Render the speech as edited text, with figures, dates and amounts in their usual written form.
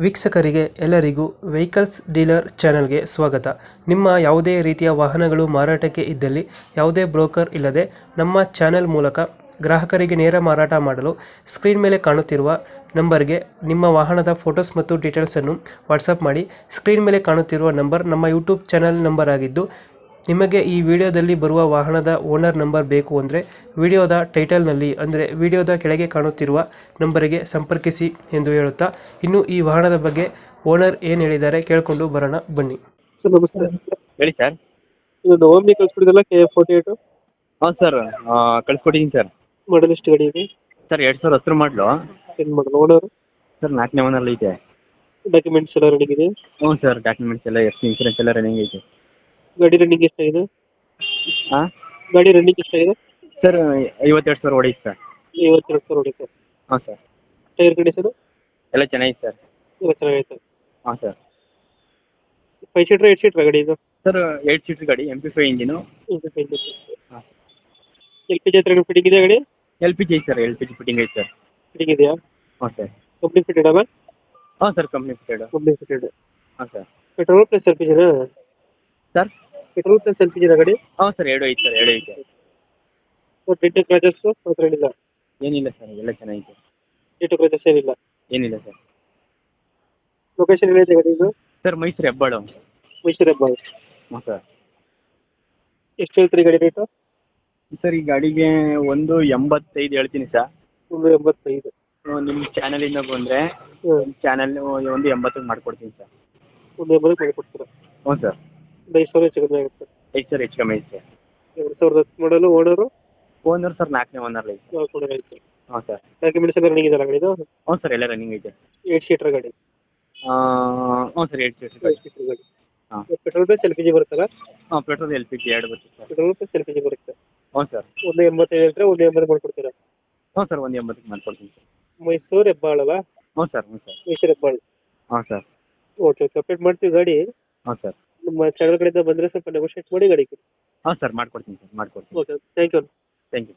ವೀಕ್ಷಕರಿಗೆ ಎಲ್ಲರಿಗೂ vehicles dealer ಚಾನೆಲ್ಗೆ ಸ್ವಾಗತ. ನಿಮ್ಮ ಯಾವುದೇ ರೀತಿಯ ವಾಹನಗಳು ಮಾರಾಟಕ್ಕೆ ಇದ್ದಲ್ಲಿ ಯಾವುದೇ ಬ್ರೋಕರ್ ಇಲ್ಲದೆ ನಮ್ಮ ಚಾನೆಲ್ ಮೂಲಕ ಗ್ರಾಹಕರಿಗೆ ನೇರ ಮಾರಾಟ ಮಾಡಲು ಸ್ಕ್ರೀನ್ ಮೇಲೆ ಕಾಣುತ್ತಿರುವ ನಂಬರ್ಗೆ ನಿಮ್ಮ ವಾಹನದ ಫೋಟೋಸ್ ಮತ್ತು ಡೀಟೇಲ್ಸನ್ನು ವಾಟ್ಸಪ್ ಮಾಡಿ. ಸ್ಕ್ರೀನ್ ಮೇಲೆ ಕಾಣುತ್ತಿರುವ ನಂಬರ್ ನಮ್ಮ ಯೂಟ್ಯೂಬ್ ಚಾನೆಲ್ ನಂಬರ್ ಆಗಿದ್ದು, ನಿಮಗೆ ಈ ವಿಡಿಯೋದಲ್ಲಿ ಬರುವ ವಾಹನದ ಓನರ್ ನಂಬರ್ ಬೇಕು ಅಂದರೆ ವಿಡಿಯೋದ ಟೈಟಲ್ನಲ್ಲಿ ಅಂದರೆ ವಿಡಿಯೋದ ಕೆಳಗೆ ಕಾಣುತ್ತಿರುವ ನಂಬರಿಗೆ ಸಂಪರ್ಕಿಸಿ ಎಂದು ಹೇಳುತ್ತಾ, ಇನ್ನು ಈ ವಾಹನದ ಬಗ್ಗೆ ಓನರ್ ಏನು ಹೇಳಿದ್ದಾರೆ ಕೇಳಿಕೊಂಡು ಬರೋಣ ಬನ್ನಿ. ಸರ್ ನಮಸ್ತೆ. ಹೇಳಿ ಸರ್. ಇದು ಓಮ್ನಿ ಕಳಿಸ್ಬಿಟ್ಟಿದ್ದಲ್ಲ KA48 ಹಾಂ ಸರ್, ಕಳಿಸ್ಕೊಟ್ಟಿದ್ದೀನಿ ಸರ್. ಮಾಡಲ್ ಎಷ್ಟು ಗಾಡಿ ಇದೆ? ಸರ್ 2010 ಮಾಡಲು. ಏನು ಮಾಡಲ್ ಓನರ್? ಸರ್ 4ನೇ ಓನರಲ್ಲಿ ಐತೆ. ಡಾಕ್ಯುಮೆಂಟ್ಸ್ ಎಲ್ಲ ರೆಡಿ ಇದೆ? ಹ್ಞೂ ಸರ್, ಡಾಕ್ಯುಮೆಂಟ್ಸ್ ಎಲ್ಲ ಇನ್ಸೂರೆನ್ಸ್ ಎಲ್ಲ ರನ್ನಿಂಗ್ ಐತೆ. ಗಾಡಿ ರನ್ನಿಂಗ್ ಎಷ್ಟಾಗಿದೆ? ಹಾಂ ಗಾಡಿ ರನ್ನಿಂಗ್ ಎಷ್ಟಾಗಿದೆ? ಸರ್ 52,000 ಹೊಡೀತು ಸರ್. 52,000 ಹೊಡಿತು. ಹಾಂ ಸರ್. ಟೈರ್ ಕಂಡೀಷನ್ ಎಲ್ಲ ಚೆನ್ನಾಗಿದೆ ಸರ್. ಎಲ್ಲ ಚೆನ್ನಾಗೈತೆ. ಹಾಂ ಸರ್. 5 ಸೀಟ್ರ್ 8 ಸೀಟ್ರ್ ಗಾಡಿ ಇದು? ಸರ್ 8 ಸೀಟ್ರ್ ಗಾಡಿ, MP5 ಇಂಜಿನು. ಹಾಂ. LPG ಹತ್ರ ಫಿಟ್ಟಿಂಗ್ ಇದೆ ಗಾಡಿ? LPG ಐತೆ ಸರ್, LPG ಫಿಟ್ಟಿಂಗ್ ಐತೆ ಸರ್. ಫಿಟ್ಟಿಂಗ್ ಇದೆಯಾ? ಹಾಂ ಸರ್. ಕಂಪ್ನಿ ಫಿಟೆಡ್ ಅಲ್ಲ? ಹಾಂ sir, company fitted. Company fitted. ಹಾಂ ಸರ್. ಪೆಟ್ರೋಲ್ ಪ್ಲಸ್ LPGನಾ? ಸರ್ ಪೆಟ್ರೋಲ್ ಪ್ಲಸ್ LPGನಾ ಗಾಡಿ? ಹಾಂ ಸರ್, ಎರಡು ಐತೆ ಸರ್, ಎರಡು ಐತೆ. ಡೆಂಟು ಕ್ರಾಚಸ್ಸು ಮಾತ್ರ ಏನಿಲ್ಲ? ಏನಿಲ್ಲ ಸರ್, ಎಲ್ಲ ಚೆನ್ನಾಗಿದೆ. ಡೆಂಟು ಕ್ರಾಚಸ್ ಏನಿಲ್ಲ? ಏನಿಲ್ಲ ಸರ್. ಲೊಕೇಶನ್ ಎಲ್ಲಿದೆ ಗಾಡಿ ಇದು? ಸರ್ ಮೈಸೂರು ಹೆಬ್ಬಾಳು. ಮೈಸೂರು ಹೆಬ್ಬಾಳು. ಹಾಂ ಸರ್. ಎಷ್ಟು ಹೇಳ್ತೀರಿ ಗಾಡಿ ರೇಟು? ಸರ್ ಈ ಗಾಡಿಗೆ 185 ಹೇಳ್ತೀನಿ ಸರ್. 185. ನಿಮ್ಮ ಚಾನಲಿಂದ ಬಂದರೆ ಚಾನಲ್ 180 ಮಾಡಿಕೊಡ್ತೀನಿ ಸರ್. 180 ಮಾಡಿಕೊಡ್ತೀರಾ? ಹ್ಞೂ ಸರ್. ಒಂದು 5,000 ಹೆಚ್ಚು ಕಮ್ಮಿ ಆಗುತ್ತೆ. 5 ಸರ್ ಹೆಚ್ಚು ಕಮ್ಮಿ ಐತೆ ಸರ್. 2010 ಮಾಡಲು ಓನರು? ಓನರ್ ಸರ್ 4ನೇ ಓನರ್ ಐತೆ. ಓನರ್ ಐತೆ. ಹಾಂ ಸರ್. ಡಾಕ್ಯುಮೆಂಟ್ಸ್ ಎಲ್ಲ ರನ್ನಿಂಗ್ ಇದೆಯಲ್ಲ ಗಾಡಿದು? ಹ್ಞೂ ಸರ್, ಎಲ್ಲ ರನ್ನಿಂಗ್ ಐತೆ. 8 ಸೀಟ್ರ್ ಗಾಡಿ? ಹ್ಞೂ ಸರ್, 8 ಸೀಟ್ರ್ ಗಾಡಿ. 8 ಸೀಟ್ರ್ ಗಾಡಿ. ಹಾಂ. ಪೆಟ್ರೋಲ್ ಪ್ಲಸ್ LPG ಬರುತ್ತಲ್ಲ? ಹಾಂ, ಪೆಟ್ರೋಲ್ LPG ಎರಡು ಬರುತ್ತೆ ಸರ್. ಪೆಟ್ರೋಲ್ ಪ್ಲಸ್ LPG ಬರುತ್ತೆ. ಹ್ಞೂ ಸರ್. 185 ಹೇಳ್ತಾರೆ, 180 ಮಾಡಿಕೊಡ್ತೀರಾ? ಹ್ಞೂ ಸರ್, 180 ಮಾಡಿಕೊಡ್ತೀನಿ ಸರ್. ಮೈಸೂರು ಹೆಬ್ಬಾಳಲ್ಲ? ಹ್ಞೂ ಸರ್. ಹ್ಞೂ ಸರ್. ಮೈಸೂರು ಹೆಬ್ಬಾಳು. ಹಾಂ ಸರ್. ಓಕೆ, ಅಪ್ಡೇಟ್ ಮಾಡ್ತೀವಿ ಗಾಡಿ. ಹಾಂ ಸರ್. ನಮ್ಮ ಚಾನಲ್ ಕಡೆಯಿಂದ ಬಂದರೆ ಸ್ವಲ್ಪ ನೆಗೋಷಿಯೇಟ್ ಮಾಡಿ ಗಾಡಿ ಕೊಡಿ. ಹಾಂ ಸರ್, ಮಾಡಿಕೊಡ್ತೀನಿ ಸರ್, ಮಾಡಿಕೊಡ್ತೀನಿ. Okay, thank you. Thank you.